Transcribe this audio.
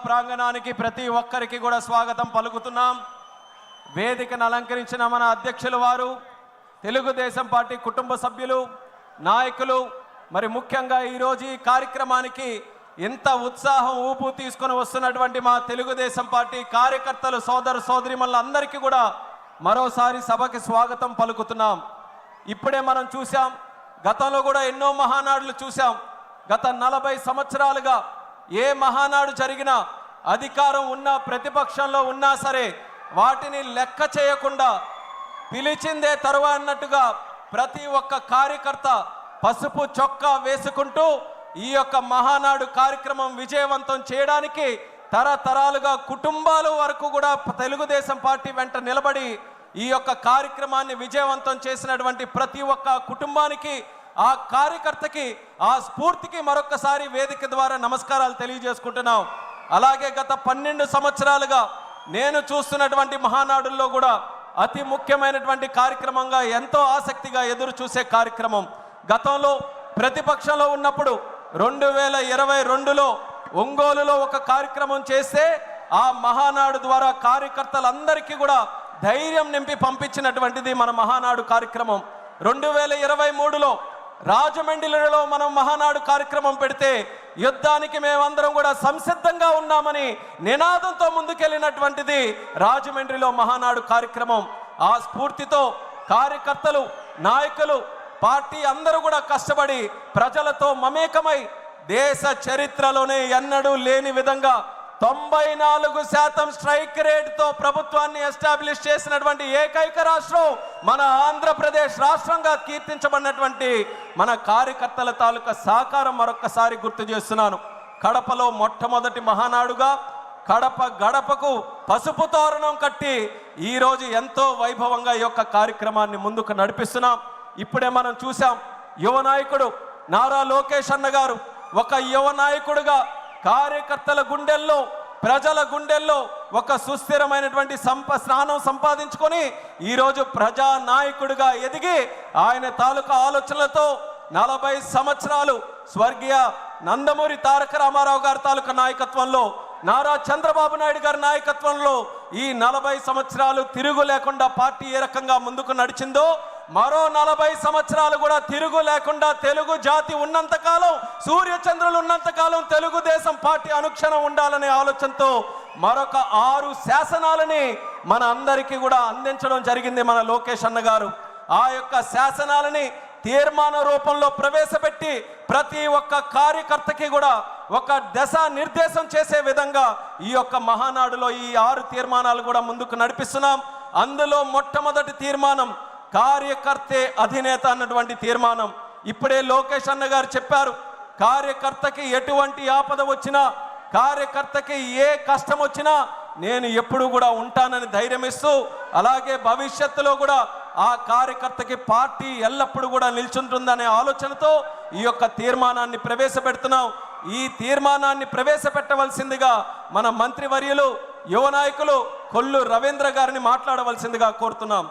ప్రాంగణానికి ప్రతి ఒక్కరికి కూడా స్వాగతం పలుకుతున్నాం. వేదికను అలంకరించిన మన అధ్యక్షుల వారు, తెలుగుదేశం పార్టీ కుటుంబ సభ్యులు, నాయకులు, మరి ముఖ్యంగా ఈరోజు ఈ కార్యక్రమానికి ఎంత ఉత్సాహం ఊపు తీసుకొని వస్తున్నటువంటి మా తెలుగుదేశం పార్టీ కార్యకర్తలు, సోదర సోదరిమణులందరికీ కూడా మరోసారి సభకి స్వాగతం పలుకుతున్నాం. ఇప్పుడే మనం చూసాం, గతంలో కూడా ఎన్నో మహానాడులు చూసాం. గత 40 సంవత్సరాలుగా ఏ మహానాడు జరిగినా అధికారం ఉన్నా ప్రతిపక్షంలో ఉన్నా సరే వాటిని లెక్క చేయకుండా పిలిచిందే తరువా అన్నట్టుగా ప్రతి ఒక్క కార్యకర్త పసుపు చొక్కా వేసుకుంటూ ఈ యొక్క మహానాడు కార్యక్రమం విజయవంతం చేయడానికి తరతరాలుగా కుటుంబాల వరకు కూడా తెలుగుదేశం పార్టీ వెంట నిలబడి ఈ యొక్క కార్యక్రమాన్ని విజయవంతం చేసినటువంటి ప్రతి ఒక్క కుటుంబానికి, ఆ కార్యకర్తకి, ఆ స్ఫూర్తికి మరొకసారి వేదిక ద్వారా నమస్కారాలు తెలియజేసుకుంటున్నాం. అలాగే గత 12 సంవత్సరాలుగా నేను చూస్తున్నటువంటి మహానాడుల్లో కూడా అతి ముఖ్యమైనటువంటి కార్యక్రమంగా, ఎంతో ఆసక్తిగా ఎదురు చూసే కార్యక్రమం, గతంలో ప్రతిపక్షంలో ఉన్నప్పుడు 2022లో ఒంగోలులో ఒక కార్యక్రమం చేస్తే ఆ మహానాడు ద్వారా కార్యకర్తలందరికీ కూడా ధైర్యం నింపి పంపించినటువంటిది మన మహానాడు కార్యక్రమం. 2023లో రాజమండ్రిలో మనం మహానాడు కార్యక్రమం పెడితే యుద్ధానికి మేమందరం కూడా సంసిద్ధంగా ఉన్నామని నినాదంతో ముందుకెళ్ళినటువంటిది రాజమండ్రిలో మహానాడు కార్యక్రమం. ఆ స్ఫూర్తితో కార్యకర్తలు, నాయకులు, పార్టీ అందరూ కూడా కష్టపడి ప్రజలతో మమేకమై దేశ చరిత్రలోనే ఎన్నడూ లేని విధంగా 94% స్ట్రైక్ రేట్తో ప్రభుత్వాన్ని ఎస్టాబ్లిష్ చేసినటువంటి ఏకైక రాష్ట్రం మన ఆంధ్రప్రదేశ్ రాష్ట్రంగా కీర్తించబడినటువంటి మన కార్యకర్తల తాలూకా సహకారం మరొక్కసారి గుర్తు చేస్తున్నాను. కడపలో మొట్టమొదటి మహానాడుగా కడప గడపకు పసుపు తోరణం కట్టి ఈరోజు ఎంతో వైభవంగా ఈ యొక్క కార్యక్రమాన్ని ముందుకు నడిపిస్తున్నాం. ఇప్పుడే మనం చూసాం, యువ నాయకుడు నారా లోకేష్ అన్న గారు ఒక యువ నాయకుడుగా కార్యకర్తల గుండెల్లో, ప్రజల గుండెల్లో ఒక సుస్థిరమైనటువంటి స్థానం సంపాదించుకొని ఈరోజు ప్రజా నాయకుడిగా ఎదిగి ఆయన తాలూకా ఆలోచనలతో 40 సంవత్సరాలు స్వర్గీయ నందమూరి తారక రామారావు గారి తాలూకా నాయకత్వంలో, నారా చంద్రబాబు నాయుడు గారి నాయకత్వంలో ఈ 40 సంవత్సరాలు తిరుగు లేకుండా పార్టీ ఏ రకంగా ముందుకు నడిచిందో మరో 40 సంవత్సరాలు కూడా తిరుగు లేకుండా తెలుగు జాతి ఉన్నంతకాలం, సూర్యచంద్రులు ఉన్నంతకాలం తెలుగుదేశం పార్టీ అనుక్షణం ఉండాలనే ఆలోచనతో మరొక 6 శాసనాలని మన అందరికీ కూడా అందించడం జరిగింది మన లోకేష్ అన్న గారు. ఆ యొక్క శాసనాలని తీర్మాన రూపంలో ప్రవేశపెట్టి ప్రతి ఒక్క కార్యకర్తకి కూడా ఒక దశ నిర్దేశం చేసే విధంగా ఈ యొక్క మహానాడులో ఈ 6 తీర్మానాలు కూడా ముందుకు నడిపిస్తున్నాం. అందులో మొట్టమొదటి తీర్మానం కార్యకర్తే అధినేత అన్నటువంటి తీర్మానం. ఇప్పుడే లోకేష్ అన్న గారు చెప్పారు, కార్యకర్తకి ఎటువంటి ఆపద వచ్చినా, కార్యకర్తకి ఏ కష్టం వచ్చినా నేను ఎప్పుడు కూడా ఉంటానని ధైర్యం ఇస్తూ, అలాగే భవిష్యత్తులో కూడా ఆ కార్యకర్తకి పార్టీ ఎల్లప్పుడూ కూడా నిల్చుంటుందనే ఆలోచనతో ఈ యొక్క తీర్మానాన్ని ప్రవేశపెడుతున్నాం. ఈ తీర్మానాన్ని ప్రవేశపెట్టవలసిందిగా మన మంత్రివర్యులు, యువ నాయకులు కొల్లు రవీంద్ర గారిని మాట్లాడవలసిందిగా కోరుతున్నాం.